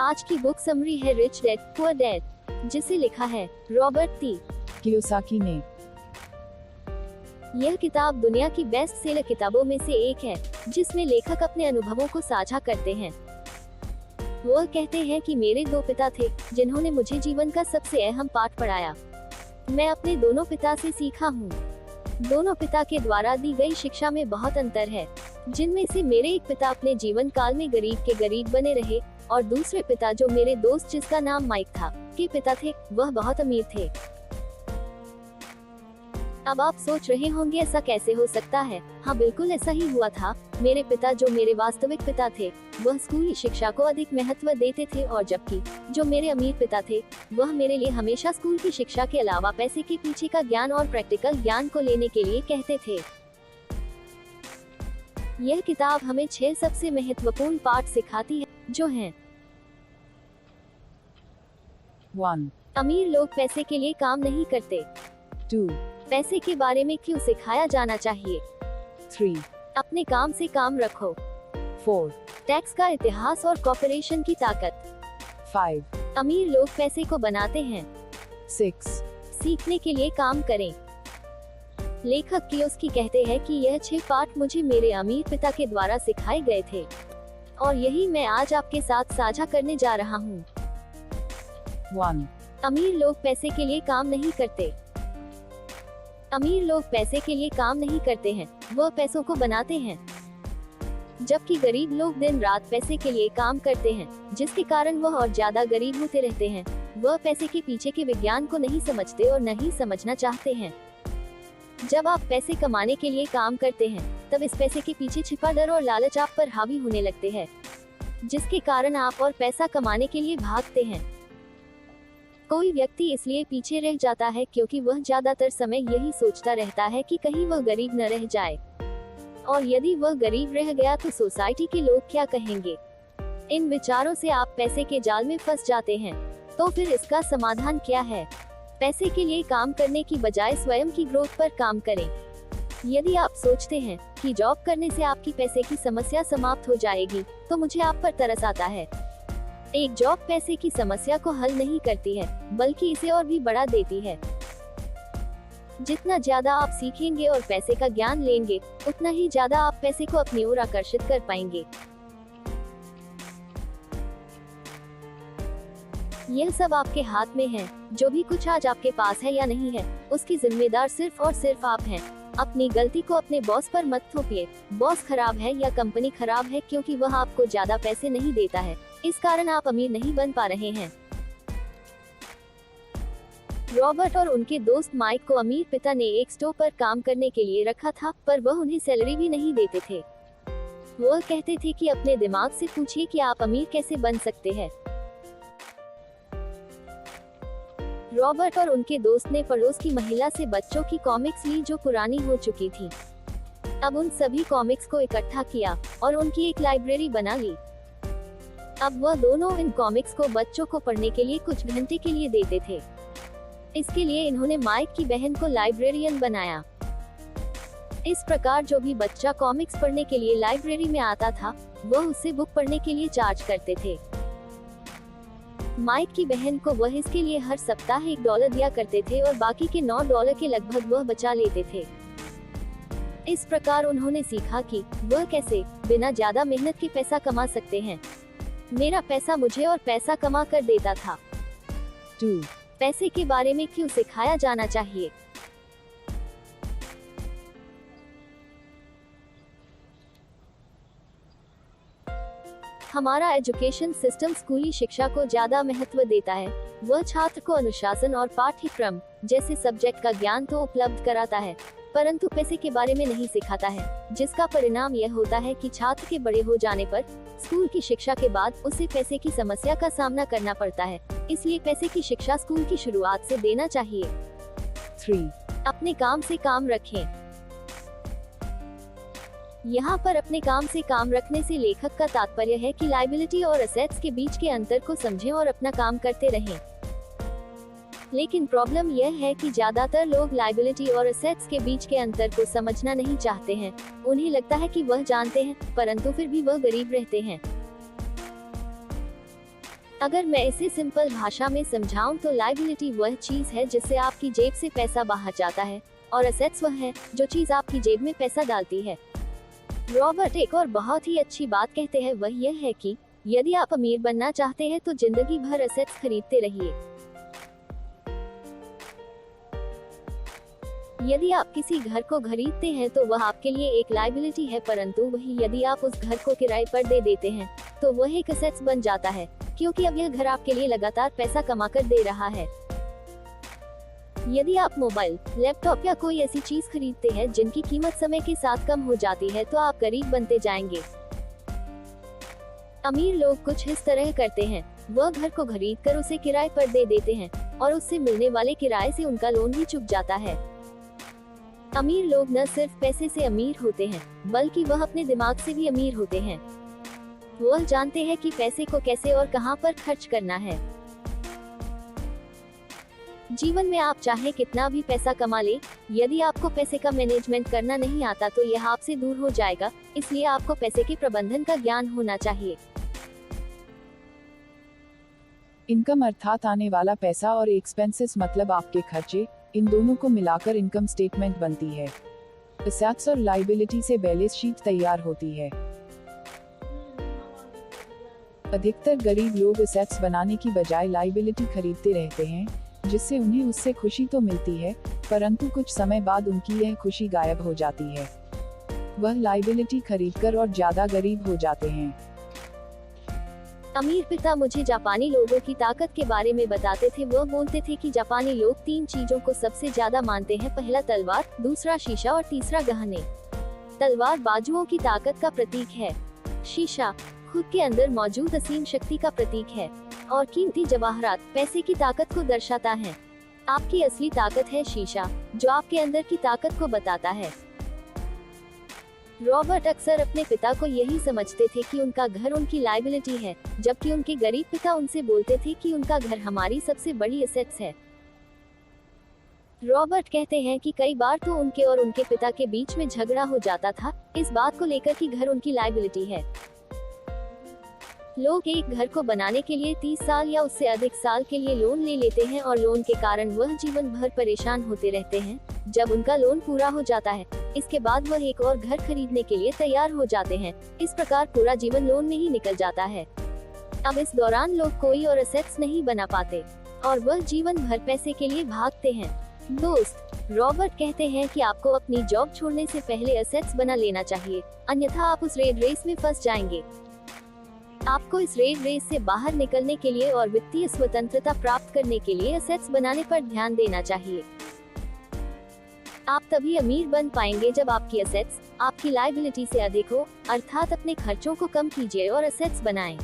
आज की book summary है रिच डैड पुअर डैड, जिसे लिखा है रॉबर्ट टी कियोसाकी ने। यह किताब दुनिया की बेस्ट सेलर किताबों में से एक है, जिसमें लेखक अपने अनुभवों को साझा करते हैं। वह कहते हैं कि मेरे दो पिता थे, जिन्होंने मुझे जीवन का सबसे अहम पाठ पढ़ाया। मैं अपने दोनों पिता से सीखा हूँ। दोनों पिता के द्वारा दी गई शिक्षा में बहुत अंतर है, जिनमें से मेरे एक पिता अपने जीवन काल में गरीब के गरीब बने रहे, और दूसरे पिता, जो मेरे दोस्त जिसका नाम माइक था, के पिता थे, वह बहुत अमीर थे। अब आप सोच रहे होंगे ऐसा कैसे हो सकता है। हाँ, बिल्कुल ऐसा ही हुआ था। मेरे पिता, जो मेरे वास्तविक पिता थे, वह स्कूली शिक्षा को अधिक महत्व देते थे, और जबकि जो मेरे अमीर पिता थे, वह मेरे लिए हमेशा स्कूल की शिक्षा के अलावा पैसे के पीछे का ज्ञान और प्रैक्टिकल ज्ञान को लेने के लिए कहते थे। यह किताब हमें 6 सबसे महत्वपूर्ण पाठ सिखाती है, जो हैं 1, अमीर लोग पैसे के लिए काम नहीं करते। 2, पैसे के बारे में क्यों सिखाया जाना चाहिए। 3, अपने काम से काम रखो। 4, टैक्स का इतिहास और कॉर्पोरेशन की ताकत। 5, अमीर लोग पैसे को बनाते हैं। 6, सीखने के लिए काम करें। लेखक कियोसाकी कहते हैं कि यह 6 पाठ मुझे मेरे अमीर पिता के द्वारा सिखाए गए थे, और यही मैं आज आपके साथ साझा करने जा रहा हूँ। 1, अमीर लोग पैसे के लिए काम नहीं करते। अमीर लोग पैसे के लिए काम नहीं करते हैं, वह पैसों को बनाते हैं। जबकि गरीब लोग दिन रात पैसे के लिए काम करते हैं, जिसके कारण वह और ज्यादा गरीब होते रहते हैं। वह पैसे के पीछे के विज्ञान को नहीं समझते और नहीं समझना चाहते हैं। जब आप पैसे कमाने के लिए काम करते हैं, तब इस पैसे के पीछे छिपा डर और लालच आप पर हावी होने लगते हैं, जिसके कारण आप और पैसा कमाने के लिए भागते हैं। कोई व्यक्ति इसलिए पीछे रह जाता है क्योंकि वह ज्यादातर समय यही सोचता रहता है कि कहीं वह गरीब न रह जाए, और यदि वह गरीब रह गया तो सोसाइटी के लोग क्या कहेंगे। इन विचारों से आप पैसे के जाल में फंस जाते हैं। तो फिर इसका समाधान क्या है? पैसे के लिए काम करने की बजाय स्वयं की ग्रोथ पर काम करें। यदि आप सोचते हैं कि जॉब करने से आपकी पैसे की समस्या समाप्त हो जाएगी, तो मुझे आप पर तरस आता है। एक जॉब पैसे की समस्या को हल नहीं करती है, बल्कि इसे और भी बढ़ा देती है। जितना ज्यादा आप सीखेंगे और पैसे का ज्ञान लेंगे, उतना ही ज्यादा आप पैसे को अपनी ओर आकर्षित कर पाएंगे। यह सब आपके हाथ में है। जो भी कुछ आज आपके पास है या नहीं है, उसकी जिम्मेदार सिर्फ और सिर्फ आप हैं। अपनी गलती को अपने बॉस पर मत थोपिए। बॉस खराब है या कंपनी खराब है क्योंकि वह आपको ज्यादा पैसे नहीं देता है, इस कारण आप अमीर नहीं बन पा रहे हैं। रॉबर्ट और उनके दोस्त माइक को अमीर पिता ने एक स्टोर पर काम करने के लिए रखा था, पर वह उन्हें सैलरी भी नहीं देते थे। वह कहते थे कि अपने दिमाग से पूछिए कि आप अमीर कैसे बन सकते हैं। रॉबर्ट और उनके दोस्त ने पड़ोस की महिला से बच्चों की कॉमिक्स ली जो पुरानी हो चुकी थी। अब उन सभी कॉमिक्स को इकट्ठा किया और उनकी एक लाइब्रेरी बना ली। अब वह दोनों इन कॉमिक्स को बच्चों को पढ़ने के लिए कुछ घंटे के लिए देते थे। इसके लिए इन्होंने माइक की बहन को लाइब्रेरियन बनाया। इस प्रकार जो भी बच्चा कॉमिक्स पढ़ने के लिए लाइब्रेरी में आता था, वह उससे बुक पढ़ने के लिए चार्ज करते थे। माइक की बहन को वह इसके लिए हर सप्ताह $1 दिया करते थे और बाकी के $9 के लगभग वह बचा लेते थे। इस प्रकार उन्होंने सीखा कि वह कैसे बिना ज्यादा मेहनत के पैसा कमा सकते हैं। मेरा पैसा मुझे और पैसा कमा कर देता था। 2, पैसे के बारे में क्यों सिखाया जाना चाहिए। हमारा एजुकेशन सिस्टम स्कूली शिक्षा को ज्यादा महत्व देता है। वह छात्र को अनुशासन और पाठ्यक्रम जैसे सब्जेक्ट का ज्ञान तो उपलब्ध कराता है, परंतु पैसे के बारे में नहीं सिखाता है, जिसका परिणाम यह होता है कि छात्र के बड़े हो जाने पर स्कूल की शिक्षा के बाद उसे पैसे की समस्या का सामना करना पड़ता है। इसलिए पैसे की शिक्षा स्कूल की शुरुआत से देना चाहिए। 3, अपने काम से काम रखें। यहाँ पर अपने काम से काम रखने से लेखक का तात्पर्य है कि लायबिलिटी और असेट्स के बीच के अंतर को समझें और अपना काम करते रहें। लेकिन प्रॉब्लम यह है कि ज्यादातर लोग लायबिलिटी और असेट्स के बीच के अंतर को समझना नहीं चाहते हैं। उन्हें लगता है कि वह जानते हैं, परंतु फिर भी वह गरीब रहते हैं। अगर मैं इसे सिंपल भाषा में समझाऊं तो लायबिलिटी वह चीज है जिससे आपकी जेब से पैसा बाहर जाता है, और एसेट्स वह है जो चीज आपकी जेब में पैसा डालती है। रॉबर्ट एक और बहुत ही अच्छी बात कहते हैं, वह यह है कि यदि आप अमीर बनना चाहते हैं तो जिंदगी भर एसेट्स खरीदते रहिए। यदि आप किसी घर को खरीदते हैं तो वह आपके लिए एक लायबिलिटी है, परंतु वही यदि आप उस घर को किराए पर दे देते हैं तो वह एक एसेट्स बन जाता है, क्योंकि अब यह घर आपके लिए लगातार पैसा कमाकर दे रहा है। यदि आप मोबाइल, लैपटॉप या कोई ऐसी चीज खरीदते हैं जिनकी कीमत समय के साथ कम हो जाती है तो आप गरीब बनते जाएंगे। अमीर लोग कुछ इस तरह करते हैं, वह घर को खरीद कर उसे किराए पर दे देते हैं और उससे मिलने वाले किराए से उनका लोन भी चुक जाता है। अमीर लोग न सिर्फ पैसे से अमीर होते हैं, बल्कि वह अपने दिमाग से भी अमीर होते हैं। वह जानते हैं कि पैसे को कैसे और कहां पर खर्च करना है। जीवन में आप चाहे कितना भी पैसा कमा ले, यदि आपको पैसे का मैनेजमेंट करना नहीं आता तो यह आपसे दूर हो जाएगा, इसलिए आपको पैसे के प्रबंधन का ज्ञान होना चाहिए। इनकम अर्थात आने वाला पैसा और एक्सपेंसेस मतलब आपके खर्चे, इन दोनों को मिलाकर इनकम स्टेटमेंट बनती है। एसेट्स और लायबिलिटी से बैलेंस शीट तैयार होती है। अधिकतर गरीब लोग एसेट्स बनाने की बजाय लायबिलिटी खरीदते रहते हैं, जिससे उन्हें उससे खुशी तो मिलती है, परंतु कुछ समय बाद उनकी यह खुशी गायब हो जाती है। वह लायबिलिटी खरीदकर और ज्यादा गरीब हो जाते हैं। अमीर पिता मुझे जापानी लोगों की ताकत के बारे में बताते थे। वह बोलते थे कि जापानी लोग 3 चीजों को सबसे ज्यादा मानते हैं, पहला तलवार, दूसरा शीशा और तीसरा गहने। तलवार बाजुओं की ताकत का प्रतीक है, शीशा खुद के अंदर मौजूद असीम शक्ति का प्रतीक है, और कीमती जवाहरात पैसे की ताकत को दर्शाता है। आपकी असली ताकत है शीशा, जो आपके अंदर की ताकत को बताता है। रॉबर्ट अक्सर अपने पिता को यही समझते थे कि उनका घर उनकी लायबिलिटी है, जबकि उनके गरीब पिता उनसे बोलते थे कि उनका घर हमारी सबसे बड़ी एसेट्स है। रॉबर्ट कहते हैं कि कई बार तो उनके और उनके पिता के बीच में झगड़ा हो जाता था, इस बात को लेकर कि घर उनकी लायबिलिटी है। लोग एक घर को बनाने के लिए 30 साल या उससे अधिक साल के लिए लोन ले लेते हैं और लोन के कारण वह जीवन भर परेशान होते रहते हैं। जब उनका लोन पूरा हो जाता है, इसके बाद वह एक और घर खरीदने के लिए तैयार हो जाते हैं। इस प्रकार पूरा जीवन लोन में ही निकल जाता है। अब इस दौरान लोग कोई और एसेट्स नहीं बना पाते और वह जीवन भर पैसे के लिए भागते हैं। दोस्त, रॉबर्ट कहते हैं कि आपको अपनी जॉब छोड़ने से पहले एसेट्स बना लेना चाहिए, अन्यथा आप उस रेड रेस में फंस जाएंगे। आपको इस रेड रेस से बाहर निकलने के लिए और वित्तीय स्वतंत्रता प्राप्त करने के लिए एसेट्स बनाने पर ध्यान देना चाहिए। आप तभी अमीर बन पाएंगे जब आपकी एसेट्स आपकी लायबिलिटी से अधिक हो, अर्थात अपने खर्चों को कम कीजिए और एसेट्स बनाएं।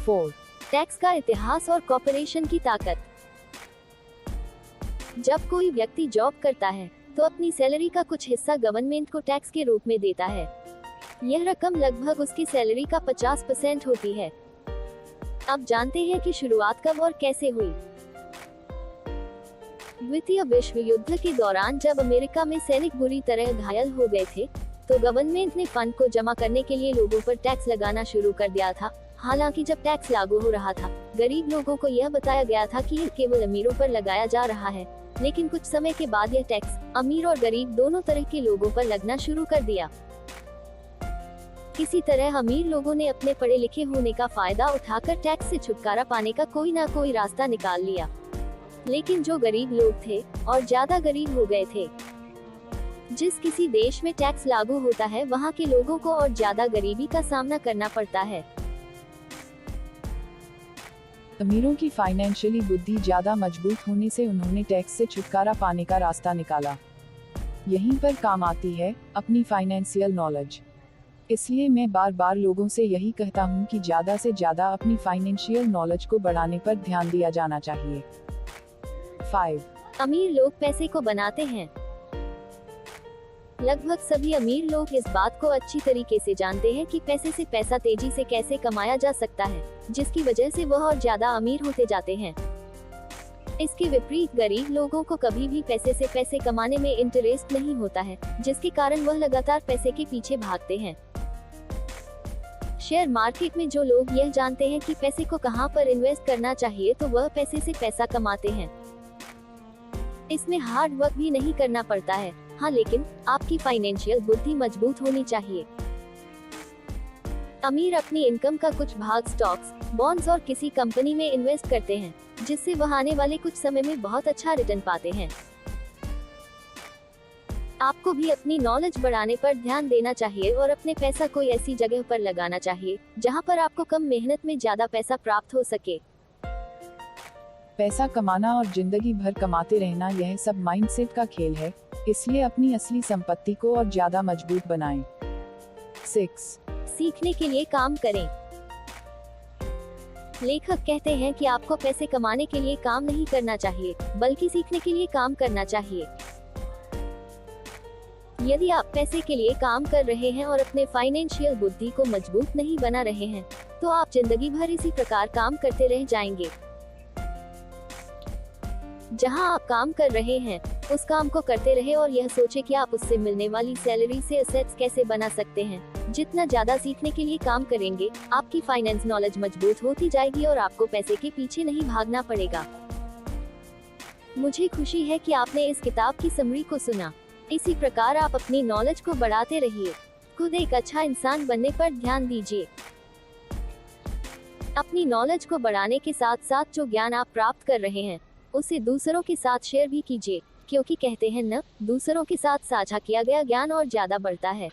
4. टैक्स का इतिहास और कॉर्पोरेशन की ताकत। जब कोई व्यक्ति जॉब करता है तो अपनी सैलरी का कुछ हिस्सा गवर्नमेंट को टैक्स के रूप में देता है। यह रकम लगभग उसकी सैलरी का 50% होती है। अब जानते हैं कि शुरुआत कब और कैसे हुई। द्वितीय विश्व युद्ध के दौरान जब अमेरिका में सैनिक बुरी तरह घायल हो गए थे, तो गवर्नमेंट ने फंड को जमा करने के लिए लोगों पर टैक्स लगाना शुरू कर दिया था। हालांकि जब टैक्स लागू हो रहा था, गरीब लोगों को यह बताया गया था कि यह केवल अमीरों पर लगाया जा रहा है, लेकिन कुछ समय के बाद यह टैक्स अमीर और गरीब दोनों तरह के लोगों पर लगना शुरू कर दिया। किसी तरह अमीर लोगों ने अपने पढ़े लिखे होने का फायदा उठाकर टैक्स से छुटकारा पाने का कोई ना कोई रास्ता निकाल लिया, लेकिन जो गरीब लोग थे और ज्यादा गरीब हो गए थे। जिस किसी देश में टैक्स लागू होता है, वहाँ के लोगों को और ज्यादा गरीबी का सामना करना पड़ता है। अमीरों की फाइनेंशियली बुद्धि ज्यादा मजबूत होने से उन्होंने टैक्स से छुटकारा पाने का रास्ता निकाला। यहीं पर काम आती है अपनी फाइनेंशियल नॉलेज। इसलिए मैं बार बार लोगों से यही कहता हूँ कि ज्यादा से ज्यादा अपनी फाइनेंशियल नॉलेज को बढ़ाने पर ध्यान दिया जाना चाहिए। 5. अमीर लोग पैसे को बनाते हैं। लगभग सभी अमीर लोग इस बात को अच्छी तरीके से जानते हैं कि पैसे से पैसा तेजी से कैसे कमाया जा सकता है, जिसकी वजह से वह और ज्यादा अमीर होते जाते हैं। इसके विपरीत गरीब लोगों को कभी भी पैसे से पैसे कमाने में इंटरेस्ट नहीं होता है, जिसके कारण वह लगातार पैसे के पीछे भागते हैं। शेयर मार्केट में जो लोग यह जानते हैं कि पैसे को कहां पर इन्वेस्ट करना चाहिए तो वह पैसे से पैसा कमाते हैं। इसमें हार्ड वर्क भी नहीं करना पड़ता है। हाँ, लेकिन आपकी फाइनेंशियल बुद्धि मजबूत होनी चाहिए। अमीर अपनी इनकम का कुछ भाग स्टॉक्स, बॉन्ड्स और किसी कंपनी में इन्वेस्ट करते हैं, जिससे वह आने वाले कुछ समय में बहुत अच्छा रिटर्न पाते हैं। आपको भी अपनी नॉलेज बढ़ाने पर ध्यान देना चाहिए और अपने पैसा कोई ऐसी जगह पर लगाना चाहिए जहां पर आपको कम मेहनत में ज्यादा पैसा प्राप्त हो सके। पैसा कमाना और जिंदगी भर कमाते रहना, यह सब माइंडसेट का खेल है, इसलिए अपनी असली संपत्ति को और ज्यादा मजबूत बनाएं। 6. सीखने के लिए काम करें। लेखक कहते हैं कि आपको पैसे कमाने के लिए काम नहीं करना चाहिए, बल्कि सीखने के लिए काम करना चाहिए। यदि आप पैसे के लिए काम कर रहे हैं और अपने फाइनेंशियल बुद्धि को मजबूत नहीं बना रहे हैं, तो आप जिंदगी भर इसी प्रकार काम करते रह जाएंगे। जहां आप काम कर रहे हैं, उस काम को करते रहे और यह सोचे कि आप उससे मिलने वाली सैलरी से एसेट्स कैसे बना सकते हैं। जितना ज्यादा सीखने के लिए काम करेंगे, आपकी फाइनेंस नॉलेज मजबूत होती जाएगी और आपको पैसे के पीछे नहीं भागना पड़ेगा। मुझे खुशी है कि आपने इस किताब की समरी को सुना। इसी प्रकार आप अपनी नॉलेज को बढ़ाते रहिए। खुद एक अच्छा इंसान बनने पर ध्यान दीजिए। अपनी नॉलेज को बढ़ाने के साथ साथ जो ज्ञान आप प्राप्त कर रहे हैं, उसे दूसरों के साथ शेयर भी कीजिए, क्योंकि कहते हैं न, दूसरों के साथ साझा किया गया ज्ञान और ज्यादा बढ़ता है।